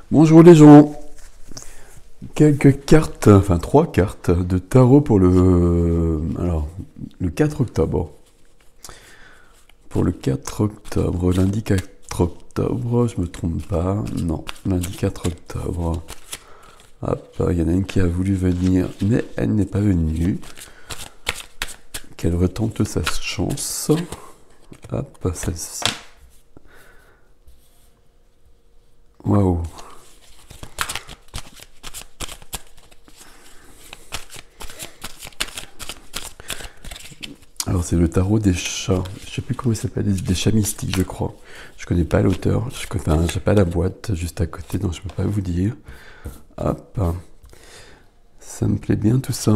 Bonjour les gens, quelques cartes, enfin trois cartes de tarot pour le 4 octobre. Pour le 4 octobre, lundi 4 octobre, je me trompe pas, non, lundi 4 octobre. Hop, il y en a une qui a voulu venir, mais elle n'est pas venue. Qu'elle retente sa chance. Hop, celle-ci. Waouh. Alors c'est le tarot des chats. Je sais plus comment il s'appelle, des chats mystiques, je crois. Je connais pas l'auteur. J'ai pas la boîte juste à côté, donc je peux pas vous dire. Hop, ça me plaît bien tout ça.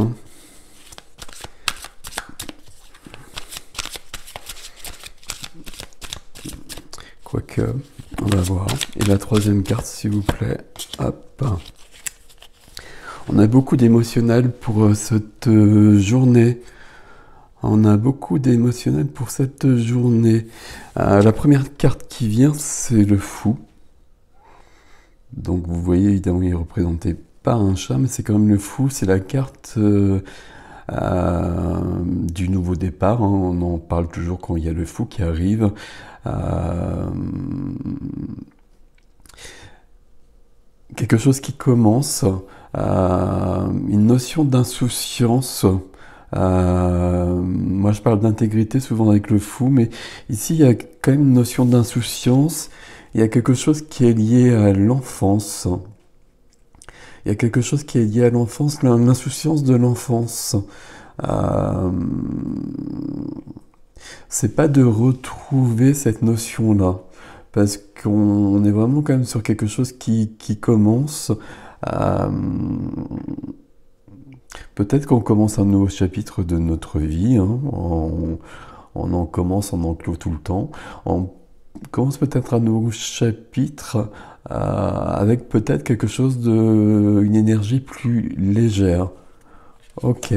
Quoique, on va voir. Et la troisième carte, s'il vous plaît. Hop. On a beaucoup d'émotionnel pour cette journée. On a beaucoup d'émotionnel pour cette journée. La première carte qui vient, c'est le fou. Donc vous voyez, évidemment, il est représenté par un chat, mais c'est quand même le fou. C'est la carte du nouveau départ. Hein. On en parle toujours quand il y a le fou qui arrive. Quelque chose qui commence. Une notion d'insouciance. Moi, je parle d'intégrité souvent avec le fou, mais ici, il y a quand même une notion d'insouciance. Il y a quelque chose qui est lié à l'enfance. Il y a quelque chose qui est lié à l'enfance, l'insouciance de l'enfance. C'est pas de retrouver cette notion-là, parce qu'on est vraiment quand même sur quelque chose qui commence. Peut-être qu'on commence un nouveau chapitre de notre vie, hein. On en commence, on en clôt tout le temps. On commence peut-être un nouveau chapitre avec peut-être quelque chose une énergie plus légère. Ok.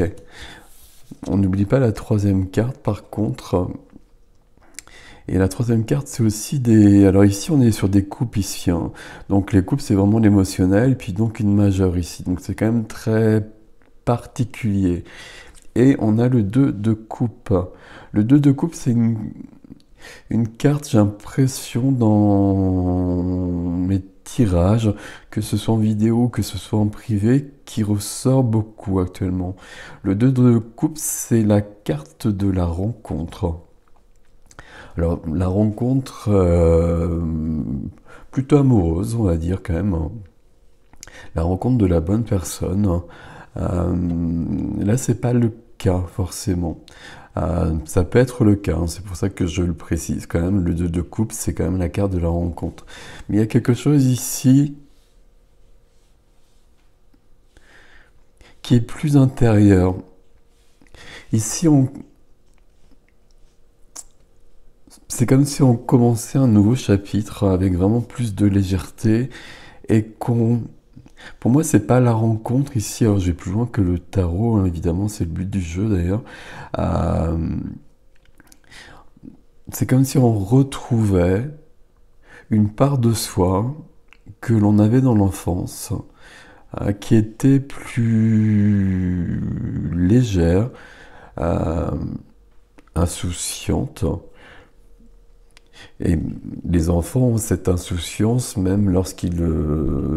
On n'oublie pas la troisième carte par contre. Et la troisième carte, c'est aussi des... Alors ici, on est sur des coupes ici, hein. Donc les coupes, c'est vraiment l'émotionnel, puis donc une majeure ici. Donc c'est quand même très particulier. Et on a le 2 de coupe. Le 2 de coupe, c'est une carte, j'ai l'impression, dans mes tirages, que ce soit en vidéo, que ce soit en privé, qui ressort beaucoup actuellement. Le 2 de coupe, c'est la carte de la rencontre. Alors, la rencontre plutôt amoureuse, on va dire quand même. La rencontre de la bonne personne. Là, c'est pas le cas forcément. Ça peut être le cas, hein, c'est pour ça que je le précise quand même. Le 2 de coupe, c'est quand même la carte de la rencontre. Mais il y a quelque chose ici qui est plus intérieur. Ici, c'est comme si on commençait un nouveau chapitre avec vraiment plus de légèreté et pour moi, c'est pas la rencontre ici. Alors, je vais plus loin que le tarot, hein, évidemment, c'est le but du jeu d'ailleurs. Euh, c'est comme si on retrouvait une part de soi que l'on avait dans l'enfance, qui était plus légère, euh, insouciante. Et les enfants ont cette insouciance même lorsqu'ils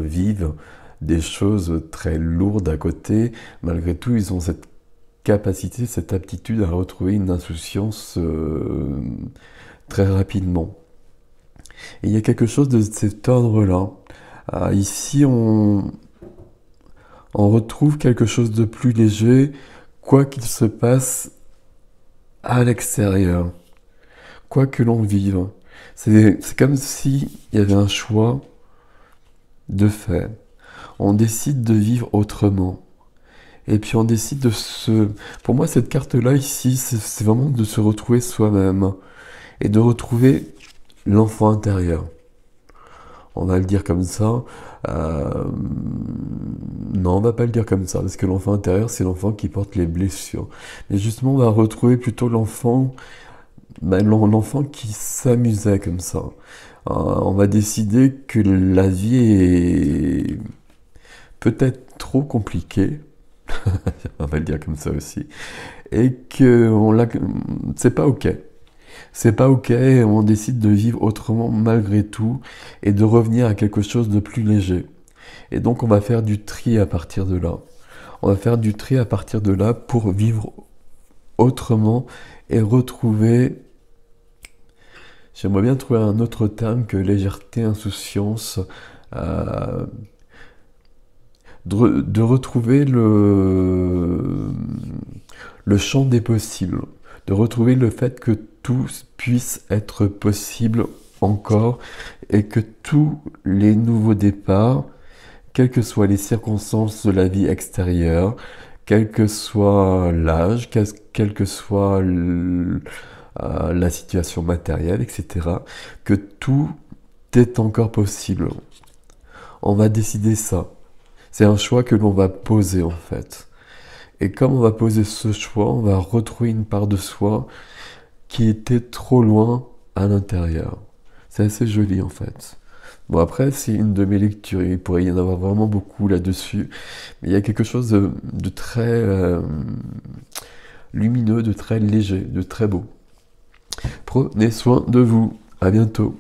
vivent des choses très lourdes à côté. Malgré tout, ils ont cette capacité, cette aptitude à retrouver une insouciance très rapidement. Et il y a quelque chose de cet ordre-là. Ici, on retrouve quelque chose de plus léger, quoi qu'il se passe à l'extérieur, quoi que l'on vive. C'est comme s'il y avait un choix de fait. On décide de vivre autrement. Et puis on décide de se... Pour moi, cette carte-là, ici, c'est vraiment de se retrouver soi-même. Et de retrouver l'enfant intérieur. On va le dire comme ça. Non, on va pas le dire comme ça, parce que l'enfant intérieur, c'est l'enfant qui porte les blessures. Mais justement, on va retrouver plutôt l'enfant l'enfant qui s'amusait comme ça. On va décider que la vie est peut-être trop compliquée, on va le dire comme ça aussi, et que c'est pas ok. C'est pas ok, on décide de vivre autrement malgré tout et de revenir à quelque chose de plus léger. Et donc on va faire du tri à partir de là. On va faire du tri à partir de là pour vivre autrement et retrouver, j'aimerais bien trouver un autre terme que légèreté, insouciance, euh, de retrouver le champ des possibles, de retrouver le fait que tout puisse être possible encore et que tous les nouveaux départs, quelles que soient les circonstances de la vie extérieure, quel que soit l'âge, quelle que soit la situation matérielle, etc., que tout est encore possible. On va décider ça. C'est un choix que l'on va poser en fait. Et comme on va poser ce choix, on va retrouver une part de soi qui était trop loin à l'intérieur. C'est assez joli en fait. Bon après, c'est une de mes lectures, il pourrait y en avoir vraiment beaucoup là-dessus. Mais il y a quelque chose de très lumineux, de très léger, de très beau. Prenez soin de vous. À bientôt.